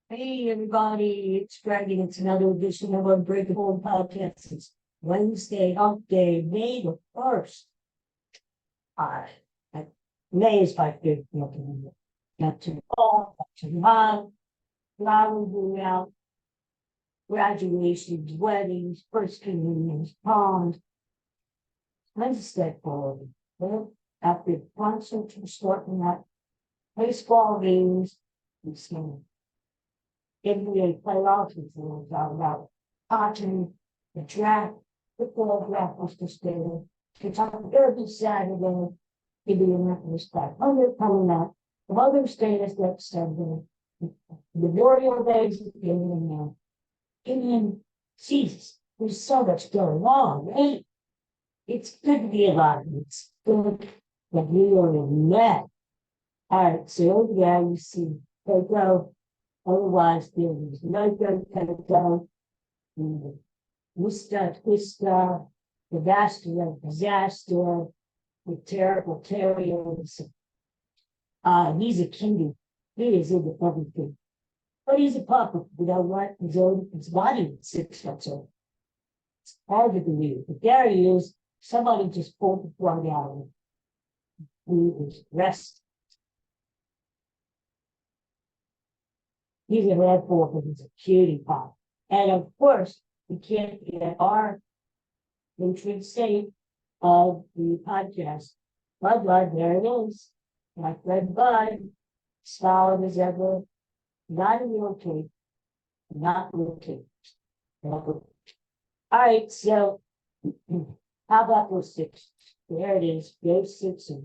Hey everybody, it's Greg and it's another edition of Unbreakable podcast. It's Wednesday, hump day, May the 1st. Uh, uh, May is my favorite month of the year. Not too cold, not too hot, flowers bloom out, graduations, weddings, first communions, proms. Wednesday forward. Well, after concerts and starting that baseball games, and some NBA playoffs, which we'll talk about hockey, the draft, football draft was just there. Kentucky Derby Saturday, Indianapolis 500 coming up. Mother's Day is next Sunday. Memorial Day is beginning now. Indian Jesus, there's so much going on, right? It's good to be alive. It's good that we are in that. All right, so yeah, you see, they go. Otherwise, there was no good go. Twista, the vascular disaster, the terrible terriers. He's a kingdom. He is into everything. But he's a puppet. You know what? His body is 6 months old. It's hard to believe. But there he is. Somebody just pulled the plug out of him. He is rest. He's a handful, but he's a cutie pie. And of course, we can't get our patron saint of the podcast. Bud, there it is. My friend Bud, solid as ever, not a real cake, not real cake. All right, so how about those six? There it is, those six. He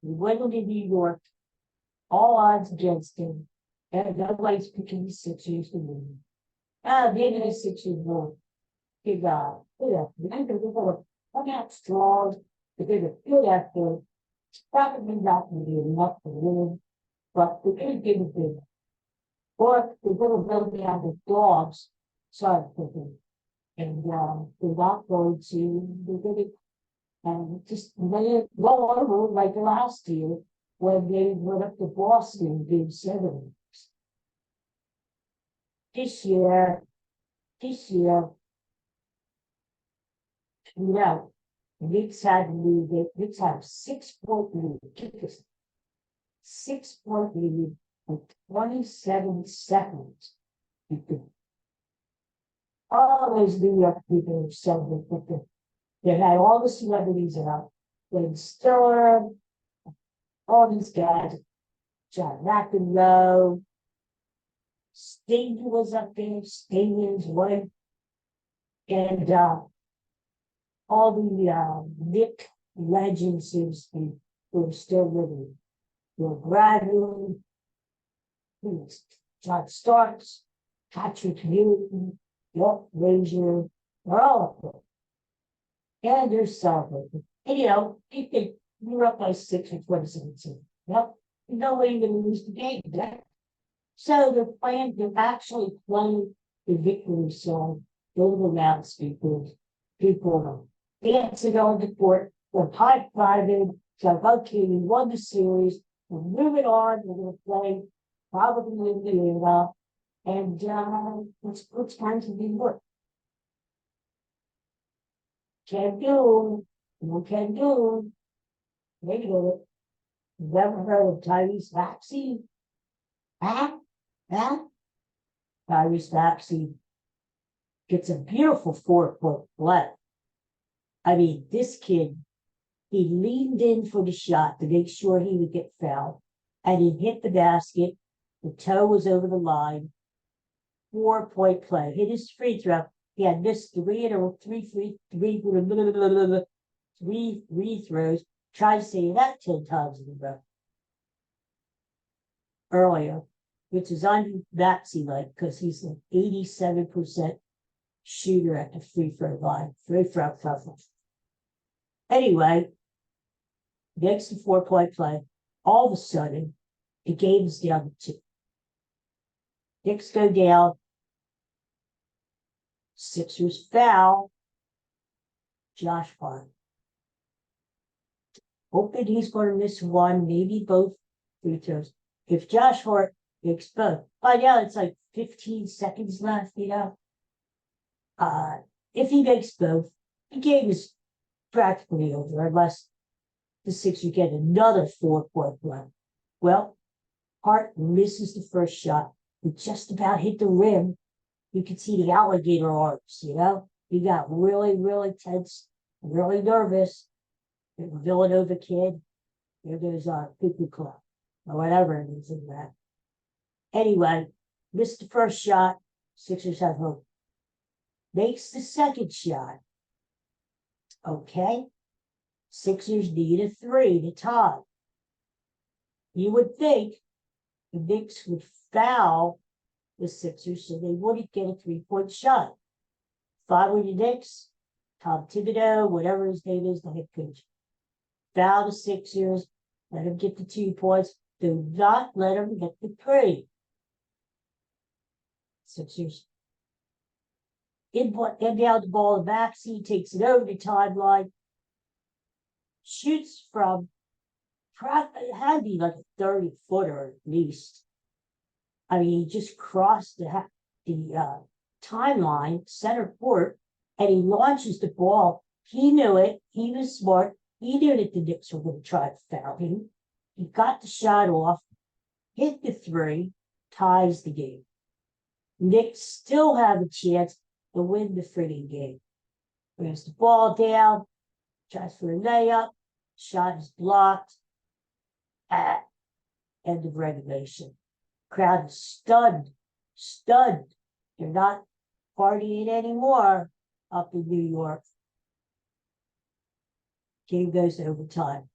went into New York, all odds against him, and nobody's picking the Sixers to win. Maybe the Sixers will big I'm not strong, but they're a good effort. It's probably not going to be enough to win, but they could give it big. Or they're going to build me out the dogs, sorry for them. And they're not going to, they're going to just let it go over like last year when they went up to Boston in Game 7. This year, you know, Knicks had lead. Knicks had 6-point lead. 6-point lead in 27 seconds. All those New York people celebrated. They had all the celebrities out. Ben Stiller, all these guys, John McEnroe, Sting was up there, Sting's wife, and all the Nick legends who are still living. Bill Bradley, John Starks, Patrick Newton, Walt Frazier, they're all up there. And they're celebrating. And you're up by 6 or 27. Yep. No way you're going to lose the game, right? So they're actually playing the victory song over the loudspeakers. People dancing on the court, they're high-fiving. So, okay, we won the series. We're moving on. We're going to play probably in the era. And it's time to be work. Can do. You can do. Wait a minute. You ever heard of Tyrese Maxey? Huh? Tyrese Maxey gets a beautiful 4-foot play. I mean, this kid, he leaned in for the shot to make sure he would get fouled, and he hit the basket. The toe was over the line. 4-point play. Hit his free throw. He had missed three free throws. Tried to say that 10 times in a row earlier, which is on Maxey like because he's an 87% shooter at the free throw line. Free throw. Anyway, next to 4-point play, all of a sudden, the game is down to 2. Knicks go down. Sixers foul Josh Hart. Hoping he's going to miss one, maybe both free throws. If Josh Hart makes both. By now it's like 15 seconds left, if he makes both, the game is practically over unless the Sixers get another 4-point run. Well, Hart misses the first shot. It just about hit the rim. You can see the alligator arms, He got really, really tense, really nervous. The Villanova kid, there goes Cuckoo Club, or whatever it is in that. Anyway, missed the first shot. Sixers have hope. Makes the second shot. Okay. Sixers need a 3 to tie. You would think the Knicks would foul the Sixers so they wouldn't get a 3-point shot. If I were the Knicks, Tom Thibodeau, whatever his name is, the head coach, foul the Sixers, let him get the 2 points. Do not let him get the 3. Sixers inbound the ball, the backseat takes it over the timeline, shoots from, it had to be like a 30-footer at least. I mean, he just crossed the timeline, center court, and he launches the ball. He knew it. He was smart. He knew that the Knicks were going to try to foul him. He got the shot off, hit the 3, ties the game. Knicks still have a chance to win the frigging game. Brings the ball down, tries for a layup, shot is blocked. End of regulation. Crowd is stunned. They're not partying anymore up in New York. Game goes to overtime.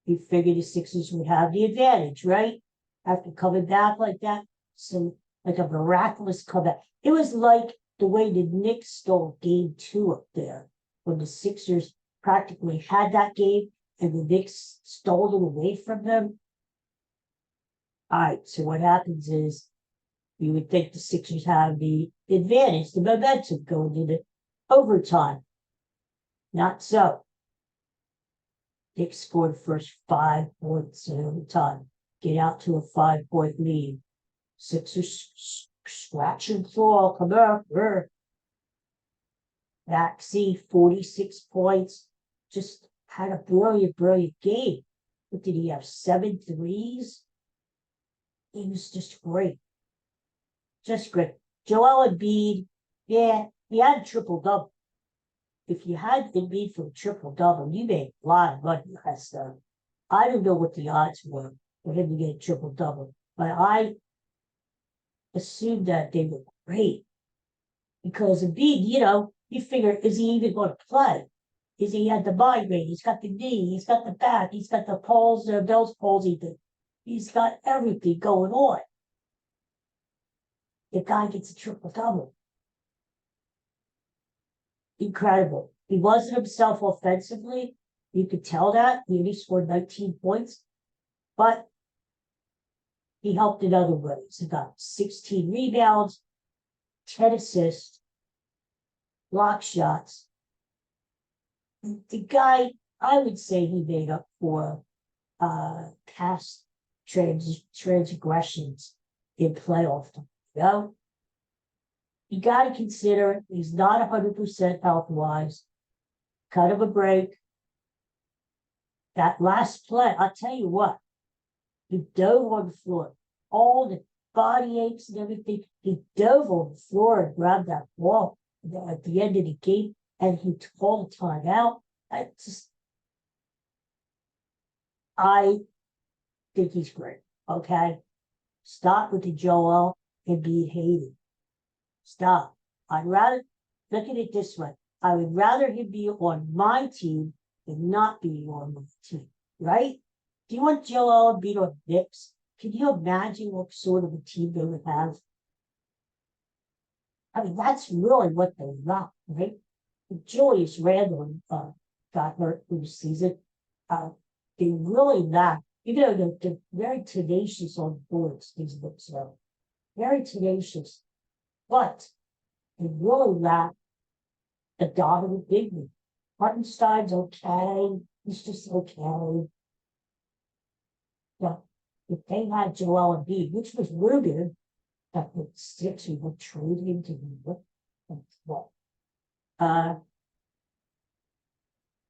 You figured the Sixers would have the advantage, right? After coming back like that, so like a miraculous comeback. It was like the way the Knicks stole game 2 up there, when the Sixers practically had that game and the Knicks stole it away from them. All right, so what happens is you would think the Sixers have the advantage, the momentum going into overtime. Not so. Knicks scored the first 5 points in overtime. Get out to a 5-point lead. Sixers scratch and claw, come up. Maxey, 46 points. Just had a brilliant game. What did he have? 7 threes? He was just great. Just great. Joel Embiid, yeah, he had a triple-double. If you had Embiid for a triple-double, you made a lot of money last time. I don't know what the odds were for him to get a triple-double, but I assumed that they were great. Because Embiid, you figure, is he even going to play? Is he had the migraine? He's got the knee. He's got the back. He's got the Bell's palsy. He's got everything going on. The guy gets a triple-double. Incredible. He wasn't himself offensively. You could tell that. He only scored 19 points. But he helped in other ways. He got 16 rebounds, 10 assists, block shots. The guy, I would say he made up for past transgressions in playoff time. You got to consider he's not 100% health-wise. Kind of a break. That last play, I'll tell you what, he dove on the floor. All the body aches and everything, he dove on the floor and grabbed that ball at the end of the game, and he called a timeout. I think he's great, okay? Stop with the Joel Embiid hating. Stop. I'd rather, look at it this way. I would rather him be on my team than not be on my team, right? Do you want Joel Embiid on the Knicks? Can you imagine what sort of a team they would have? I mean, that's really what they got, right? Julius Randle got hurt for the season. They really lack, they're very tenacious on boards, these Knicks are. Very tenacious. But they really lack a dominant big man. Hartenstein's okay. He's just okay. But if they had Joel Embiid, which was rumored that the Sixers would trade him to New York. What?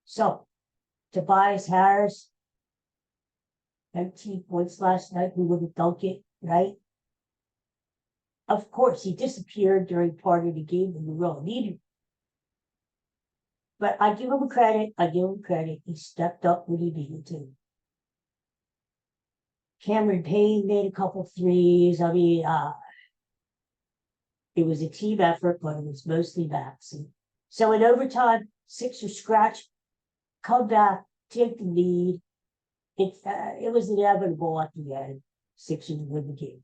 So Tobias Harris, 19 points last night. We would have dunked it, right? Of course, he disappeared during part of the game when we really needed him. But I give him credit. He stepped up when he needed to. Cameron Payne made a couple threes. I mean, it was a team effort, but it was mostly Maxey. So in overtime, Sixers scratch, come back, take the lead. It was inevitable at the end. Sixers win the game.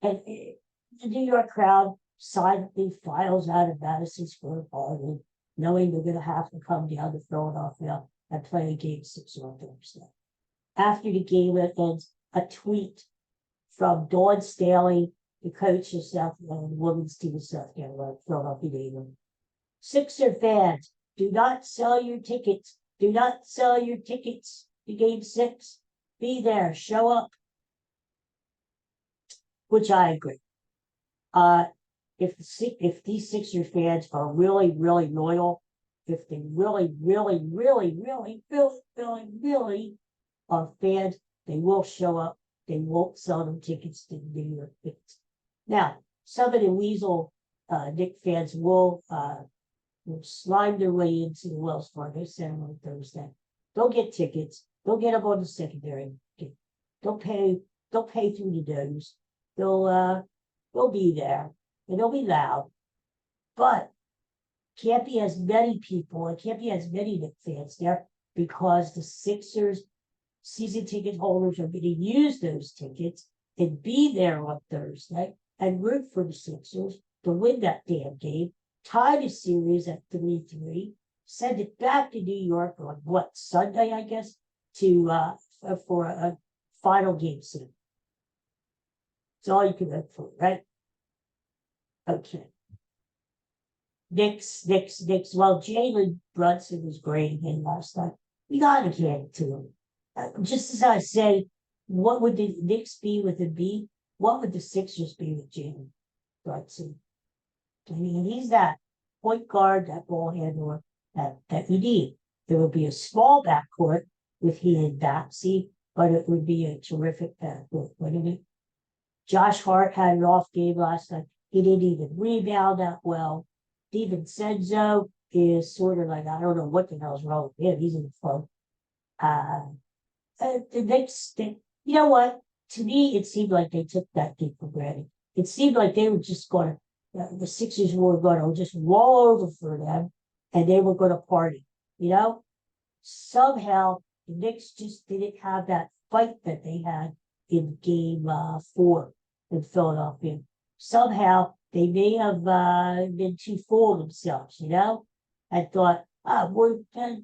And the New York crowd silently files out of Madison Square Garden, knowing they're going to have to come down to Philadelphia and play a game 6 on Thursday. After the game ends, a tweet from Dawn Staley, the coach of South Carolina, women's team of South Carolina, Philadelphia Eagles. Sixer fans, do not sell your tickets. Do not sell your tickets to game 6. Be there, show up. Which I agree. If these Sixer fans are really, really loyal, if they really, really, really, really, really, really, really are fans, they will show up. They won't sell them tickets to the New York Knicks. Now, some of the Weasel Knick fans will slime their way into the Wells Fargo Center on Thursday. They'll get tickets. They'll get them on the secondary. They'll pay through the nose. They'll be there and they'll be loud, but can't be as many people. It can't be as many Knicks fans there because the Sixers season ticket holders are going to use those tickets and be there on Thursday and root for the Sixers to win that damn game, tie the series at 3-3, send it back to New York on Sunday, I guess, for a final game soon. It's all you can hope for, right? Okay. Knicks. Well, Jalen Brunson was great again last night. We gotta get it to him. Just as I said, what would the Knicks be with a B? What would the Sixers be with Jalen Brunson? I mean, he's that point guard, that ball handler that you need. There would be a small backcourt with he and Maxey, but it would be a terrific backcourt, wouldn't it? Josh Hart had an off game last night. He didn't even rebound that well. DiVincenzo is sort of like, I don't know what the hell's wrong with him. He's in the flow. The Knicks, you know what? To me, it seemed like they took that game for granted. It seemed like they were just going to, the Sixers were going to just roll over for them and they were going to party. You know? Somehow, the Knicks just didn't have that fight that they had in game 4 in Philadelphia. Somehow, they may have been too full of themselves, you know, and thought, we're going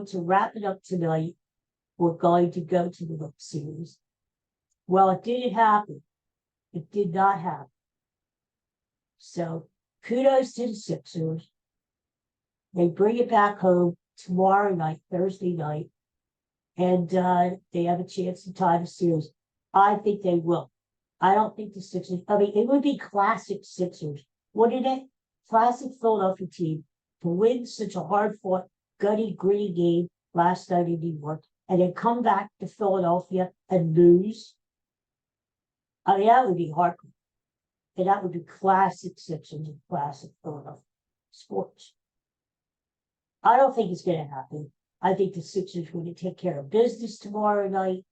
to wrap it up tonight. We're going to go to the World Series. Well, it didn't happen. It did not happen. So kudos to the Sixers. They bring it back home tomorrow night, Thursday night, and they have a chance to tie the series. I think they will. I don't think the Sixers, I mean, it would be classic Sixers, wouldn't it? Classic Philadelphia team to win such a hard-fought, gutty, gritty game last night in New York, and then come back to Philadelphia and lose. I mean, that would be hardcore. And that would be classic Sixers and classic Philadelphia sports. I don't think it's going to happen. I think the Sixers are going to take care of business tomorrow night.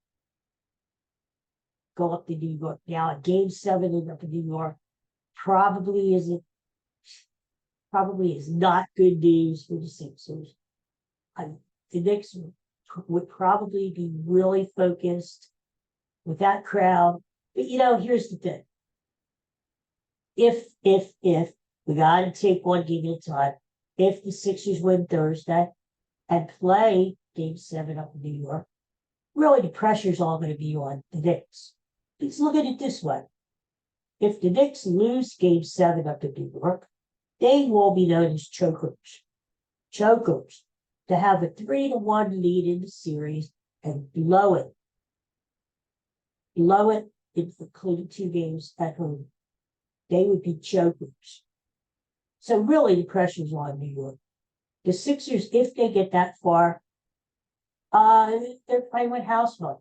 Go up to New York. Now, game 7 is up in New York. Probably is not good news for the Sixers. The Knicks would probably be really focused with that crowd. But you know, here's the thing. If we got to take one game at a time. If the Sixers win Thursday and play game 7 up in New York, really the pressure's all going to be on the Knicks. Let's look at it this way. If the Knicks lose game 7 up in New York, they will be known as chokers. Chokers. To have a 3-1 lead in the series and blow it blow it, including 2 games at home. They would be chokers. So really the pressure's on New York. The Sixers, if they get that far, they're playing with house money.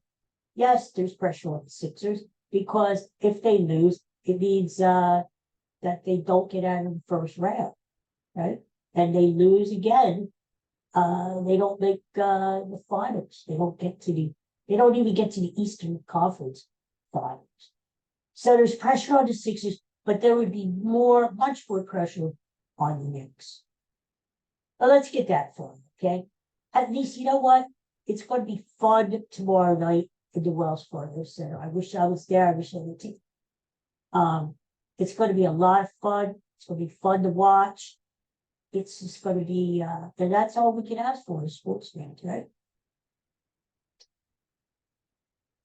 Yes, there's pressure on the Sixers because if they lose, it means that they don't get out of the first round, right? And they lose again, they don't make the finals. They don't even get to the Eastern Conference finals. So there's pressure on the Sixers, but there would be much more pressure on the Knicks. But let's get that far, okay? At least, you know what? It's going to be fun tomorrow night at the Wells Fargo Center. I wish I was there. I wish I would too. It's going to be a lot of fun. It's going to be fun to watch. It's just going to be, and that's all we can ask for as sports fans, right?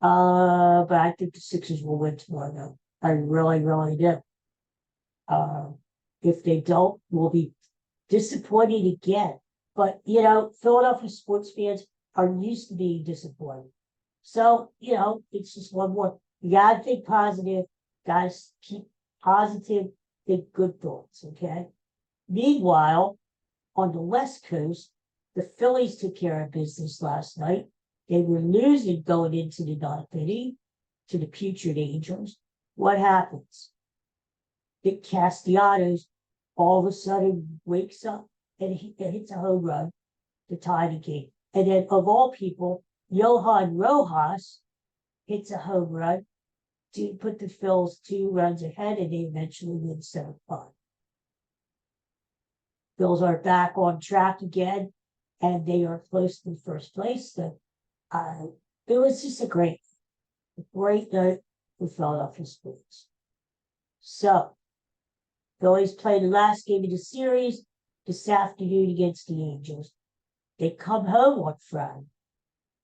But I think the Sixers will win tomorrow night. I really, really do. If they don't, we'll be disappointed again. But, Philadelphia sports fans are used to being disappointed. So, it's just one more. You got to think positive. Got to keep positive, think good thoughts, okay? Meanwhile, on the West Coast, the Phillies took care of business last night. They were losing going into the ninth inning to the putrid Angels. What happens? Nick Castellanos all of a sudden wakes up and he hits a home run to tie the game. And then, of all people, Johan Rojas hits a home run to put the Phils 2 runs ahead, and they eventually win 7-5. Phils are back on track again, and they are close to first place. So, it was just a great night for Philadelphia sports. So, Phillies play the last game of the series this afternoon against the Angels. They come home on Friday.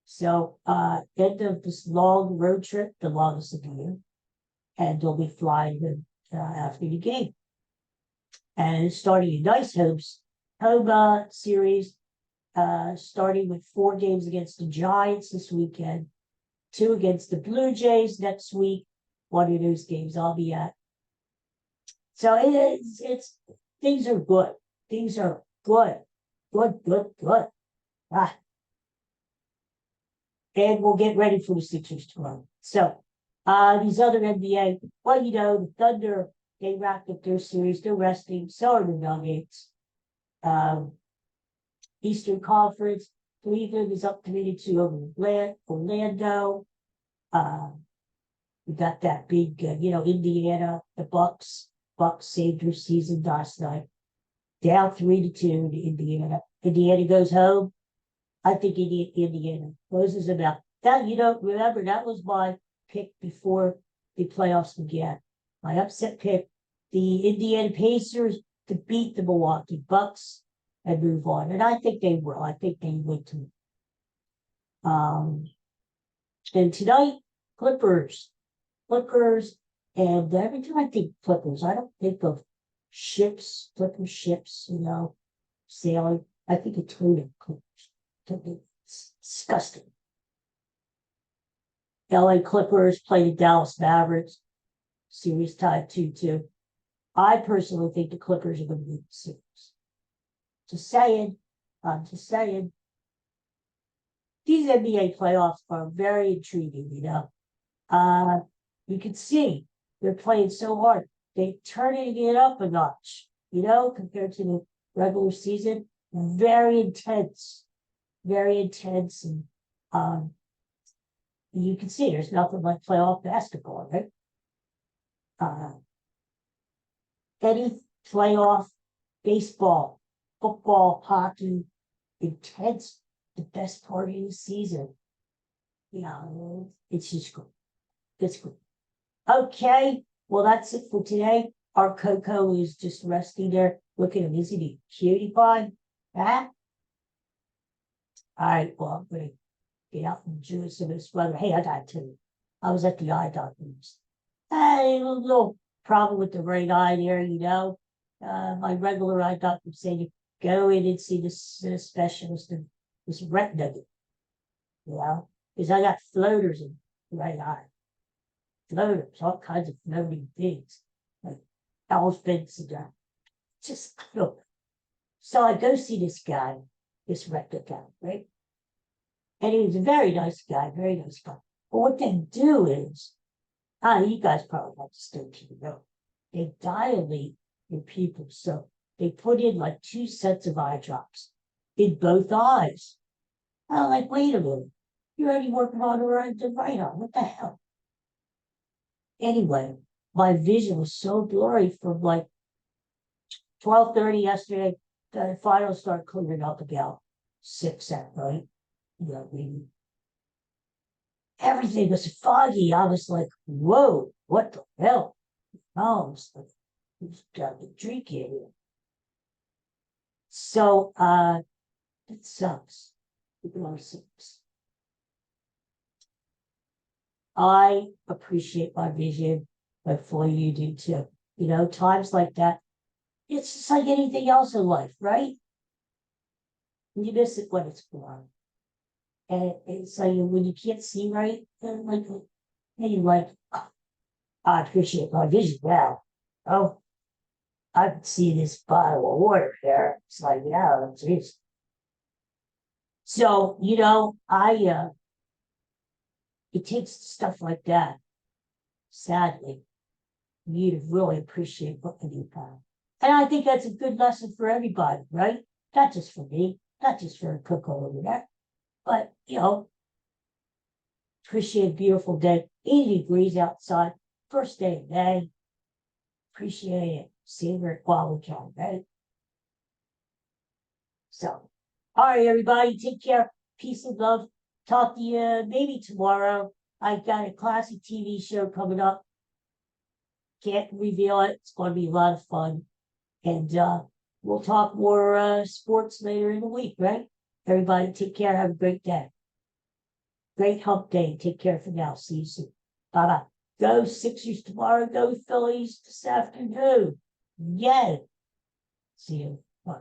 So, end of this long road trip, the longest of the year, and they'll be flying after the game. And starting a nice home series, starting with 4 games against the Giants this weekend, 2 against the Blue Jays next week. One of those games I'll be at. So things are good. Things are good. Good. And we'll get ready for the Sixers tomorrow. So, these other NBA, the Thunder, they wrapped up their series. They're resting. So are the Nuggets. Eastern Conference, Cleveland is up 3-2 over Orlando. We got that big, Indiana, the Bucks. Bucks saved their season last night. Down 3-2 to Indiana. Indiana goes home. I think Indiana closes them out. That, remember, that was my pick before the playoffs began. My upset pick, the Indiana Pacers to beat the Milwaukee Bucks and move on. And I think they will. I think they would too. And tonight, Clippers. And every time I think Clippers, I don't think of ships, Clipper ships, sailing. I think of Toyota Clippers. It's disgusting. LA Clippers play the Dallas Mavericks. Series tied 2-2. I personally think the Clippers are going to win the series. I'm just saying. These NBA playoffs are very intriguing, You can see they're playing so hard. They're turning it up a notch, compared to the regular season. Very intense. And you can see there's nothing like playoff basketball, right? Any playoff, baseball, football, hockey, intense, the best part of the season. It's just good. It's good. Okay, well, that's it for today. Our Coco is just resting there. Look at him. Isn't he cutie pie? All right, well, I'm going to get out and enjoy some of this weather. Hey, I got to. I was at the eye doctor's. Hey, a little problem with the right eye there, My regular eye doctor said, go in and see this specialist in this retina, because I got floaters in the right eye. floaters, all kinds of floating things, like elephants and just look. So I go see this guy, this rector guy, right? And he was a very nice guy, very nice guy. But what they do is, you guys probably have to still know, they dilate your pupils. So they put in like 2 sets of eye drops in both eyes. I'm like, wait a minute, you're already working on the right eye. What the hell? Anyway, my vision was so blurry from like 12:30 yesterday. The finals start clearing up about 6 at night. You know, maybe everything was foggy. I was like, whoa, what the hell? I was like, who's got the drink in here? So it sucks. It really sucks. I appreciate my vision, hopefully you do too. You know, times like that, it's just like anything else in life, right? You miss it when it's gone. And it's like when you can't see right, then like, and you're like, oh, I appreciate my vision now. Oh, I can see this bottle of water there. It's like, yeah, geez. So, you know, it takes stuff like that, sadly, for you to really appreciate what you have. And I think that's a good lesson for everybody, right? Not just for me, not just for a cook over there, but, you know, appreciate a beautiful day. 80 degrees outside, first day of May. Appreciate it. Savor it while we can, right? So, all right, everybody, take care. Peace and love. Talk to you maybe tomorrow. I got a classic TV show coming up. Can't reveal it. It's going to be a lot of fun. And we'll talk more sports later in the week, right? Everybody, take care. Have a great day. Great hump day. Take care for now. See you soon. Bye bye. Go Sixers tomorrow. Go Phillies this afternoon. Yeah. See you. Bye.